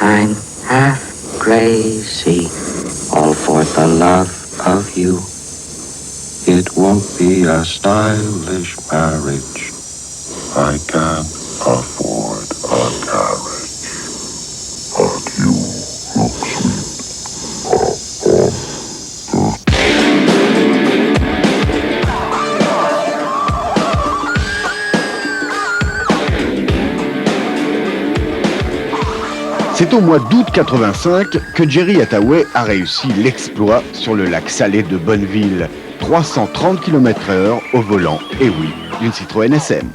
I'm half crazy, all for the love of you. It won't be a stylish marriage. I can't afford a carriage. But you look sweet. C'est au mois d'août 85 que Jerry Hathaway a réussi l'exploit sur le lac salé de Bonneville. 330 km/h au volant, et oui, d'une Citroën SM.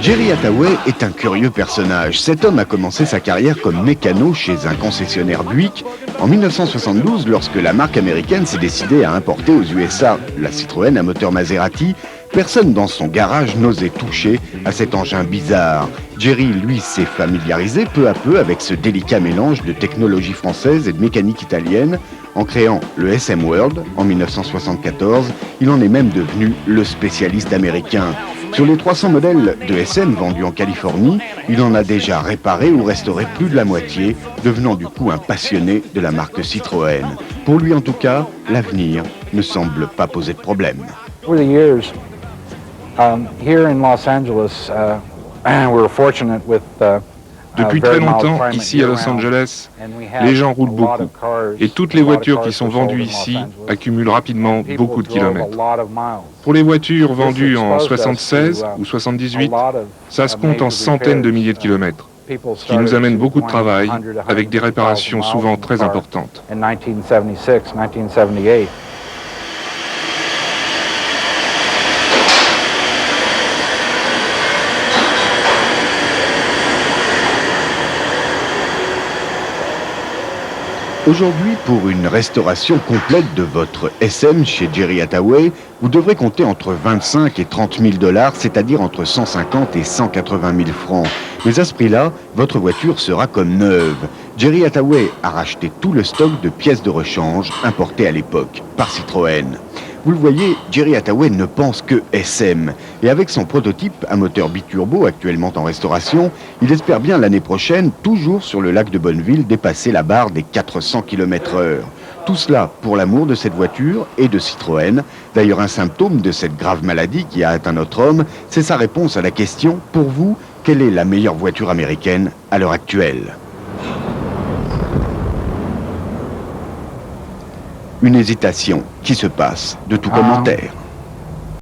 Jerry Hathaway est un curieux personnage. Cet homme a commencé sa carrière comme mécano chez un concessionnaire Buick en 1972 lorsque la marque américaine s'est décidée à importer aux USA la Citroën à moteur Maserati. Personne dans son garage n'osait toucher à cet engin bizarre. Jerry, lui, s'est familiarisé peu à peu avec ce délicat mélange de technologie française et de mécanique italienne. En créant le SM World en 1974, il en est même devenu le spécialiste américain. Sur les 300 modèles de SM vendus en Californie, il en a déjà réparé ou restauré plus de la moitié, devenant du coup un passionné de la marque Citroën. Pour lui en tout cas, l'avenir ne semble pas poser de problème. Over the years, here in Los Angeles, we're fortunate with Depuis très longtemps, ici à Los Angeles, les gens roulent beaucoup. Et toutes les voitures qui sont vendues ici accumulent rapidement beaucoup de kilomètres. Pour les voitures vendues en 76 ou 78, ça se compte en centaines de milliers de kilomètres, ce qui nous amène beaucoup de travail, avec des réparations souvent très importantes. Aujourd'hui, pour une restauration complète de votre SM chez Jerry Hathaway, vous devrez compter entre 25 et 30 000 $, c'est-à-dire entre 150 et 180 000 francs. Mais à ce prix-là, votre voiture sera comme neuve. Jerry Hathaway a racheté tout le stock de pièces de rechange importées à l'époque par Citroën. Vous le voyez, Jerry Hathaway ne pense que SM. Et avec son prototype à moteur biturbo actuellement en restauration, il espère bien l'année prochaine, toujours sur le lac de Bonneville, dépasser la barre des 400 km/h. Tout cela pour l'amour de cette voiture et de Citroën. D'ailleurs, un symptôme de cette grave maladie qui a atteint notre homme, c'est sa réponse à la question, pour vous, quelle est la meilleure voiture américaine à l'heure actuelle ? Une hésitation qui se passe de tout commentaire.